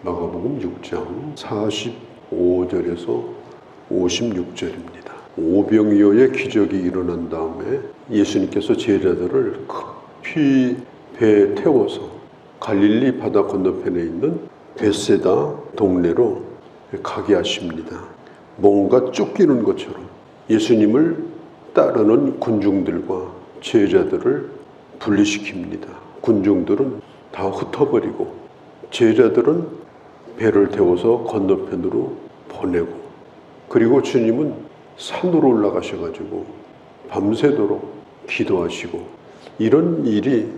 마가복음 6장 45절에서 56절입니다. 오병이어의 기적이 일어난 다음에 예수님께서 제자들을 급히 배에 태워서 갈릴리 바다 건너편에 있는 벳세다 동네로 가게 하십니다. 뭔가 쫓기는 것처럼 예수님을 따르는 군중들과 제자들을 분리시킵니다. 군중들은 다 흩어버리고 제자들은 배를 태워서 건너편으로 보내고, 그리고 주님은 산으로 올라가셔가지고 밤새도록 기도하시고, 이런 일이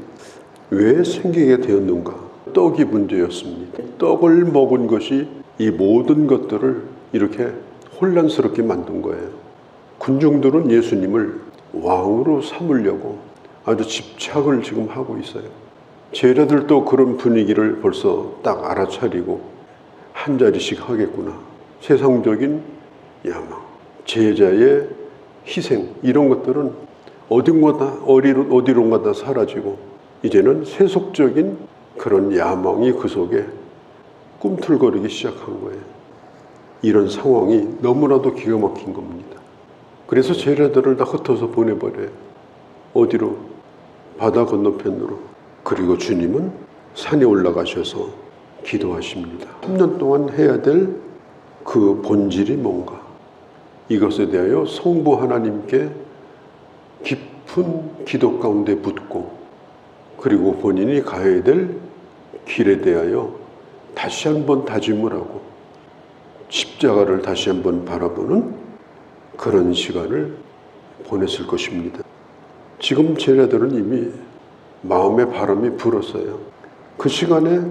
왜 생기게 되었는가? 떡이 문제였습니다. 떡을 먹은 것이 이 모든 것들을 이렇게 혼란스럽게 만든 거예요. 군중들은 예수님을 왕으로 삼으려고 아주 집착을 지금 하고 있어요. 제자들도 그런 분위기를 벌써 딱 알아차리고 한 자리씩 하겠구나. 세상적인 야망, 제자의 희생, 이런 것들은 어디론가 다 사라지고 이제는 세속적인 그런 야망이 그 속에 꿈틀거리기 시작한 거예요. 이런 상황이 너무나도 기가 막힌 겁니다. 그래서 제자들을 다 흩어서 보내버려요. 어디로? 바다 건너편으로. 그리고 주님은 산에 올라가셔서 기도하십니다. 3년 동안 해야 될 그 본질이 뭔가, 이것에 대하여 성부 하나님께 깊은 기도 가운데 붙고, 그리고 본인이 가야 될 길에 대하여 다시 한번 다짐을 하고 십자가를 다시 한번 바라보는 그런 시간을 보냈을 것입니다. 지금 제자들은 이미 마음의 바람이 불었어요. 그 시간에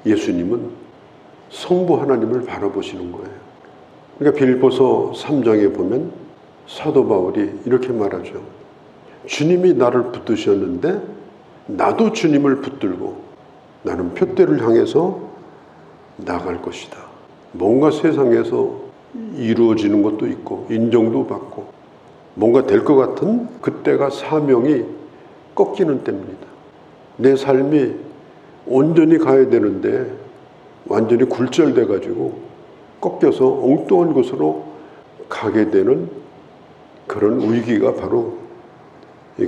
예수님은 성부 하나님을 바라보시는 거예요. 그러니까 빌립보서 3장에 보면 사도 바울이 이렇게 말하죠. 주님이 나를 붙드셨는데 나도 주님을 붙들고 나는 표대를 향해서 나갈 것이다. 뭔가 세상에서 이루어지는 것도 있고 인정도 받고 뭔가 될 것 같은 그때가 사명이 꺾이는 때입니다. 내 삶이 온전히 가야 되는데 완전히 굴절돼 가지고 꺾여서 엉뚱한 곳으로 가게 되는 그런 위기가 바로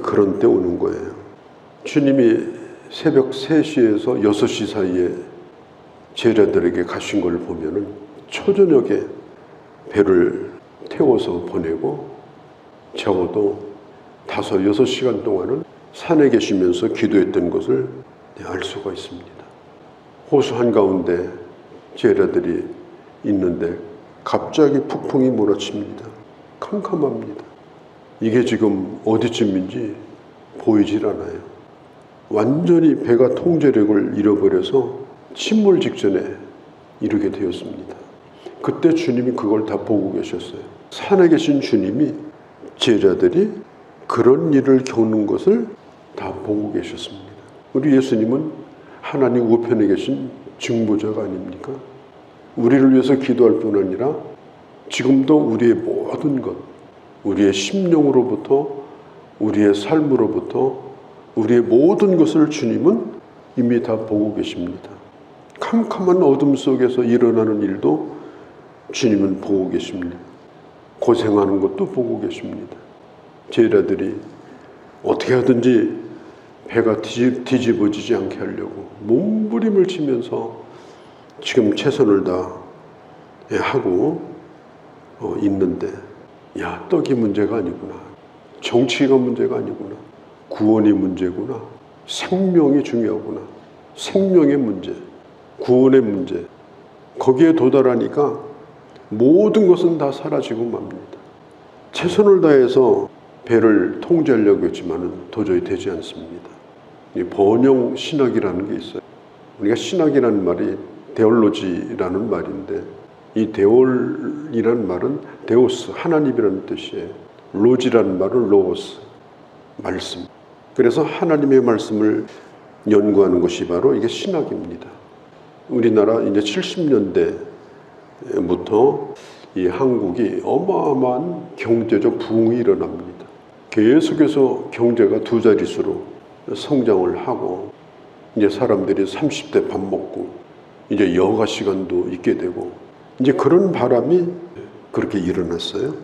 그런 때 오는 거예요. 주님이 새벽 3시에서 6시 사이에 제자들에게 가신 걸 보면은 초저녁에 배를 태워서 보내고 적어도 5, 6시간 동안은 산에 계시면서 기도했던 것을 알 수가 있습니다. 호수 한가운데 제자들이 있는데 갑자기 폭풍이 몰아칩니다. 캄캄합니다. 이게 지금 어디쯤인지 보이질 않아요. 완전히 배가 통제력을 잃어버려서 침몰 직전에 이르게 되었습니다. 그때 주님이 그걸 다 보고 계셨어요. 산에 계신 주님이 제자들이 그런 일을 겪는 것을 다 보고 계셨습니다. 우리 예수님은 하나님 우편에 계신 증보자가 아닙니까? 우리를 위해서 기도할 뿐 아니라 지금도 우리의 모든 것, 우리의 심령으로부터, 우리의 삶으로부터, 우리의 모든 것을 주님은 이미 다 보고 계십니다. 캄캄한 어둠 속에서 일어나는 일도 주님은 보고 계십니다. 고생하는 것도 보고 계십니다. 제자들이 어떻게 하든지 배가 뒤집어지지 않게 하려고 몸부림을 치면서 지금 최선을 다하고 있는데, 야, 떡이 문제가 아니구나. 정치가 문제가 아니구나. 구원이 문제구나. 생명이 중요하구나. 생명의 문제, 구원의 문제. 거기에 도달하니까 모든 것은 다 사라지고 맙니다. 최선을 다해서 배를 통제하려고 했지만 도저히 되지 않습니다. 이 번영 신학이라는 게 있어요. 우리가 신학이라는 말이 데올로지라는 말인데, 이 데올이라는 말은 데오스, 하나님이라는 뜻이에요. 로지라는 말은 로고스, 말씀. 그래서 하나님의 말씀을 연구하는 것이 바로 이게 신학입니다. 우리나라 이제 70년대부터 이 한국이 어마어마한 경제적 부흥이 일어납니다. 계속해서 경제가 2자릿수로 성장을 하고, 이제 사람들이 30대 밥 먹고 이제 여가 시간도 있게 되고 이제 그런 바람이 그렇게 일어났어요.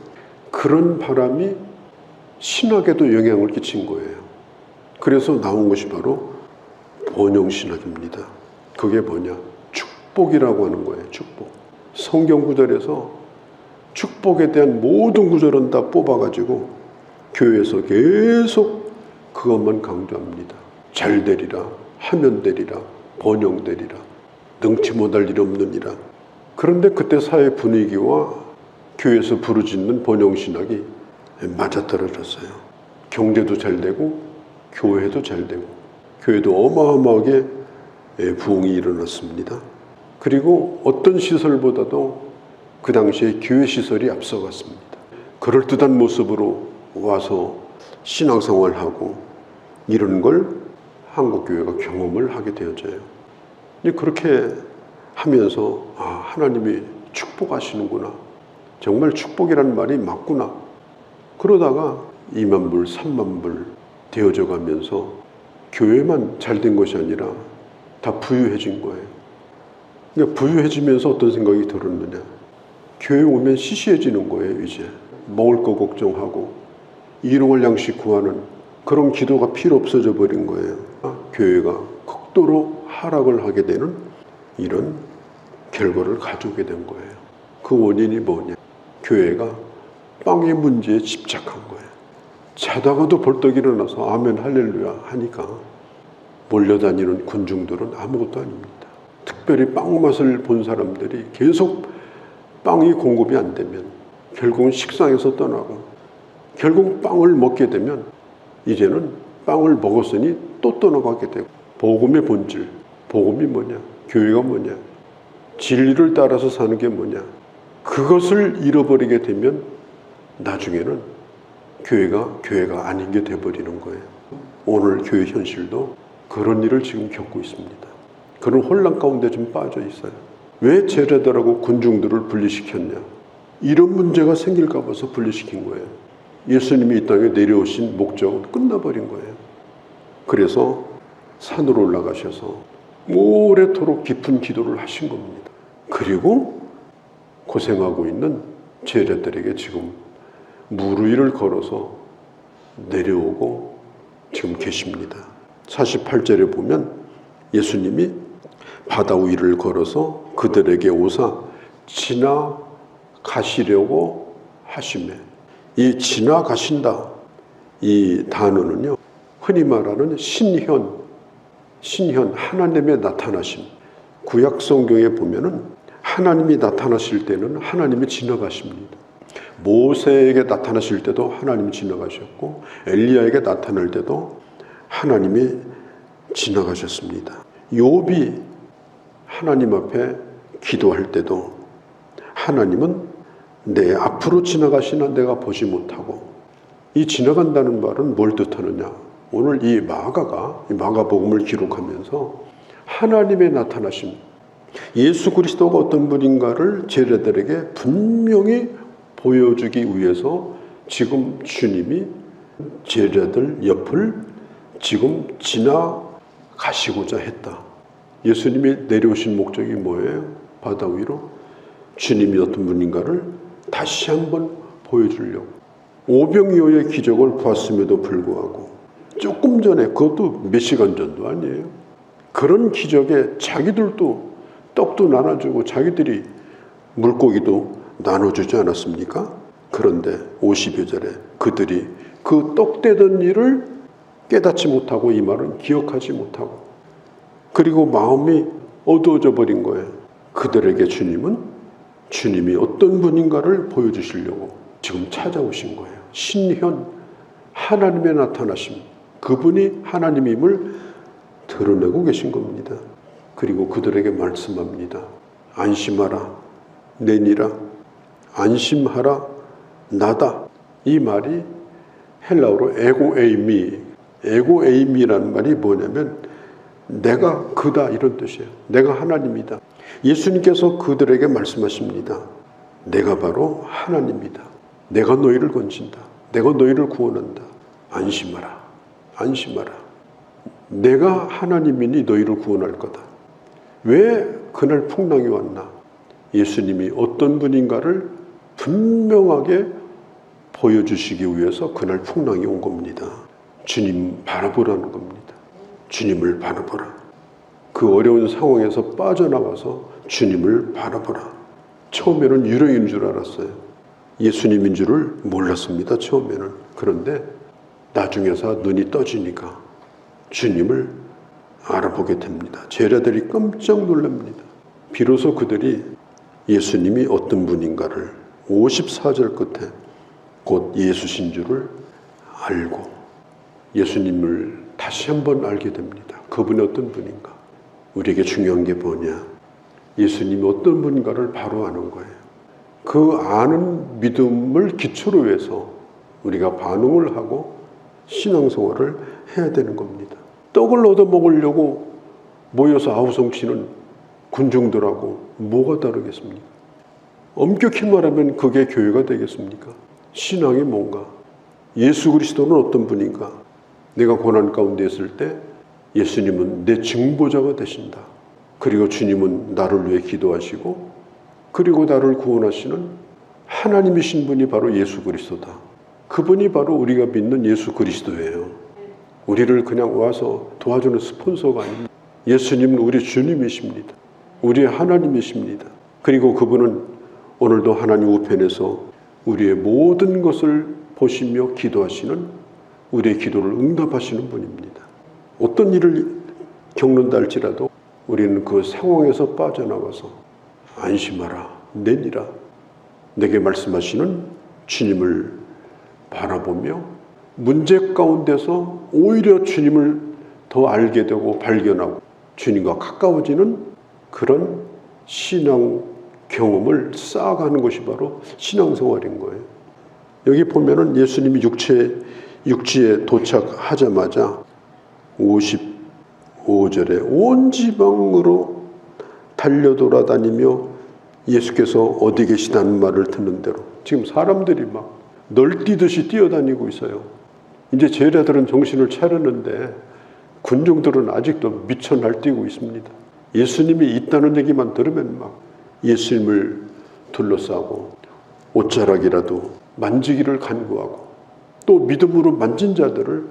그런 바람이 신학에도 영향을 끼친 거예요. 그래서 나온 것이 바로 번영신학입니다. 그게 뭐냐? 축복이라고 하는 거예요. 축복. 성경 구절에서 축복에 대한 모든 구절은 다 뽑아가지고 교회에서 계속 그것만 강조합니다. 잘 되리라, 하면 되리라, 번영되리라, 능치 못할 일 없느니라. 그런데 그때 사회 분위기와 교회에서 부르짖는 번영신학이 맞아떨어졌어요. 경제도 잘 되고 교회도 잘 되고 교회도 어마어마하게 부흥이 일어났습니다. 그리고 어떤 시설보다도 그 당시에 교회 시설이 앞서갔습니다. 그럴듯한 모습으로 와서 신앙생활을 하고 이런 걸 한국교회가 경험을 하게 되어져요. 그렇게 하면서 하나님이 축복하시는구나. 정말 축복이라는 말이 맞구나. 그러다가 2만 불, 3만 불 되어져 가면서 교회만 잘된 것이 아니라 다 부유해진 거예요. 그러니까 부유해지면서 어떤 생각이 들었느냐. 교회 오면 시시해지는 거예요. 이제 먹을 거 걱정하고 일용할 양식 구하는 그런 기도가 필요 없어져 버린 거예요. 교회가 극도로 하락을 하게 되는 이런 결과를 가져오게 된 거예요. 그 원인이 뭐냐. 교회가 빵의 문제에 집착한 거예요. 자다가도 벌떡 일어나서 아멘 할렐루야 하니까 몰려다니는 군중들은 아무것도 아닙니다. 특별히 빵 맛을 본 사람들이 계속 빵이 공급이 안 되면 결국은 식상에서 떠나고 결국 빵을 먹게 되면 이제는 빵을 먹었으니 또 떠나가게 되고 복음의 본질, 복음이 뭐냐, 교회가 뭐냐, 진리를 따라서 사는 게 뭐냐, 그것을 잃어버리게 되면 나중에는 교회가 아닌 게 돼버리는 거예요. 오늘 교회 현실도 그런 일을 지금 겪고 있습니다. 그런 혼란 가운데 좀 빠져 있어요. 왜 제자들하고 군중들을 분리시켰냐? 이런 문제가 생길까 봐서 분리시킨 거예요. 예수님이 이 땅에 내려오신 목적은 끝나버린 거예요. 그래서 산으로 올라가셔서 오래도록 깊은 기도를 하신 겁니다. 그리고 고생하고 있는 제자들에게 지금 물 위를 걸어서 내려오고 지금 계십니다. 48절에 보면 예수님이 바다 위를 걸어서 그들에게 오사 지나가시려고 하시매. 이 지나가신다 이 단어는요 흔히 말하는 신현 하나님의 나타나심. 구약 성경에 보면은 하나님이 나타나실 때는 하나님이 지나가십니다. 모세에게 나타나실 때도 하나님이 지나가셨고 엘리야에게 나타날 때도 하나님이 지나가셨습니다. 욥이 하나님 앞에 기도할 때도 하나님은 내 앞으로 지나가시나 내가 보지 못하고, 이 지나간다는 말은 뭘 뜻하느냐. 오늘 이 마가복음을 기록하면서 하나님의 나타나심, 예수 그리스도가 어떤 분인가를 제자들에게 분명히 보여주기 위해서 지금 주님이 제자들 옆을 지금 지나가시고자 했다. 예수님이 내려오신 목적이 뭐예요? 바다 위로 주님이 어떤 분인가를 다시 한번 보여주려고. 오병이어의 기적을 보았음에도 불구하고 조금 전에, 그것도 몇 시간 전도 아니에요, 그런 기적에 자기들도 떡도 나눠주고 자기들이 물고기도 나눠주지 않았습니까? 그런데 50여 절에 그들이 그 떡대던 일을 깨닫지 못하고, 이 말은 기억하지 못하고, 그리고 마음이 어두워져 버린 거예요. 그들에게 주님이 어떤 분인가를 보여주시려고 지금 찾아오신 거예요. 신현, 하나님의 나타나심, 그분이 하나님임을 드러내고 계신 겁니다. 그리고 그들에게 말씀합니다. 안심하라, 내니라, 안심하라, 나다. 이 말이 헬라어로 에고에이미라는 말이 뭐냐면 내가 그다, 이런 뜻이에요. 내가 하나님이다. 예수님께서 그들에게 말씀하십니다. 내가 바로 하나님이다. 내가 너희를 건진다. 내가 너희를 구원한다. 안심하라. 안심하라. 내가 하나님이니 너희를 구원할 거다. 왜 그날 풍랑이 왔나? 예수님이 어떤 분인가를 분명하게 보여주시기 위해서 그날 풍랑이 온 겁니다. 주님 바라보라는 겁니다. 주님을 바라보라. 그 어려운 상황에서 빠져나와서 주님을 바라보라. 처음에는 유령인 줄 알았어요. 예수님인 줄을 몰랐습니다. 처음에는. 그런데 나중에서 눈이 떠지니까 주님을 알아보게 됩니다. 제자들이 깜짝 놀랍니다. 비로소 그들이 예수님이 어떤 분인가를 54절 끝에 곧 예수신 줄을 알고 예수님을 다시 한번 알게 됩니다. 그분이 어떤 분인가? 우리에게 중요한 게 뭐냐? 예수님이 어떤 분인가를 바로 아는 거예요. 그 아는 믿음을 기초로 해서 우리가 반응을 하고 신앙생활을 해야 되는 겁니다. 떡을 얻어먹으려고 모여서 아우성치는 군중들하고 뭐가 다르겠습니까? 엄격히 말하면 그게 교회가 되겠습니까? 신앙이 뭔가? 예수 그리스도는 어떤 분인가? 내가 고난 가운데 있을 때 예수님은 내 증보자가 되신다. 그리고 주님은 나를 위해 기도하시고 그리고 나를 구원하시는 하나님이신 분이 바로 예수 그리스도다. 그분이 바로 우리가 믿는 예수 그리스도예요. 우리를 그냥 와서 도와주는 스폰서가 아닙니다. 예수님은 우리 주님이십니다. 우리의 하나님이십니다. 그리고 그분은 오늘도 하나님 우편에서 우리의 모든 것을 보시며 기도하시는 우리의 기도를 응답하시는 분입니다. 어떤 일을 겪는다 할지라도 우리는 그 상황에서 빠져나와서 안심하라, 내니라 내게 말씀하시는 주님을 바라보며 문제 가운데서 오히려 주님을 더 알게 되고 발견하고 주님과 가까워지는 그런 신앙 경험을 쌓아가는 것이 바로 신앙생활인 거예요. 여기 보면은 예수님이 육지에 도착하자마자 55절에 온 지방으로 달려 돌아다니며 예수께서 어디 계시다는 말을 듣는 대로 지금 사람들이 막 널뛰듯이 뛰어다니고 있어요. 이제 제자들은 정신을 차렸는데 군중들은 아직도 미쳐 날뛰고 있습니다. 예수님이 있다는 얘기만 들으면 막 예수님을 둘러싸고 옷자락이라도 만지기를 간구하고 또 믿음으로 만진 자들을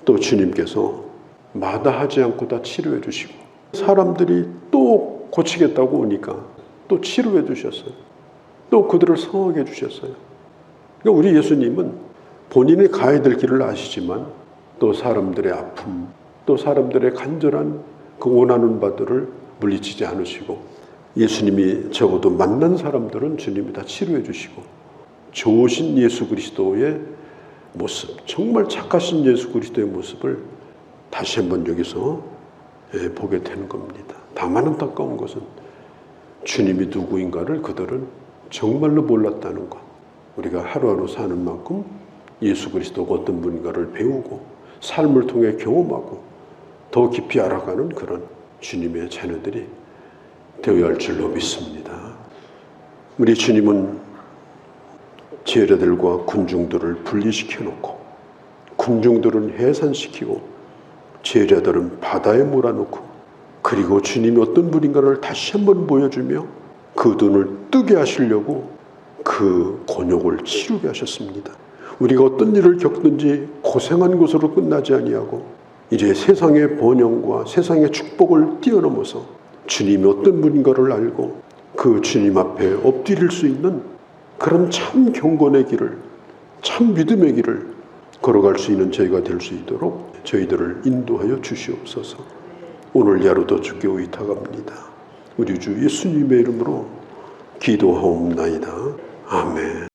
또 주님께서 마다하지 않고 다 치료해 주시고 사람들이 또 고치겠다고 오니까 또 치료해 주셨어요. 또 그들을 성하게 해주셨어요. 그러니까 우리 예수님은 본인이 가야 될 길을 아시지만 또 사람들의 아픔, 또 사람들의 간절한 그 원하는 바들을 물리치지 않으시고 예수님이 적어도 만난 사람들은 주님이 다 치료해 주시고 좋으신 예수 그리스도의 모습, 정말 착하신 예수 그리스도의 모습을 다시 한번 여기서 보게 되는 겁니다. 다만 안타까운 것은 주님이 누구인가를 그들은 정말로 몰랐다는 것. 우리가 하루하루 사는 만큼 예수 그리스도가 어떤 분인가를 배우고 삶을 통해 경험하고 더 깊이 알아가는 그런 주님의 자녀들이 되어야 할 줄로 믿습니다. 우리 주님은 제자들과 군중들을 분리시켜 놓고 군중들은 해산시키고 제자들은 바다에 몰아넣고 그리고 주님이 어떤 분인가를 다시 한번 보여주며 그 눈을 뜨게 하시려고 그 곤욕을 치르게 하셨습니다. 우리가 어떤 일을 겪든지 고생한 것으로 끝나지 아니하고 이제 세상의 번영과 세상의 축복을 뛰어넘어서 주님이 어떤 분인가를 알고 그 주님 앞에 엎드릴 수 있는 그런 참 경건의 길을, 참 믿음의 길을 걸어갈 수 있는 저희가 될 수 있도록 저희들을 인도하여 주시옵소서. 오늘 야로도 주께 의탁합니다. 우리 주 예수님의 이름으로 기도하옵나이다. 아멘.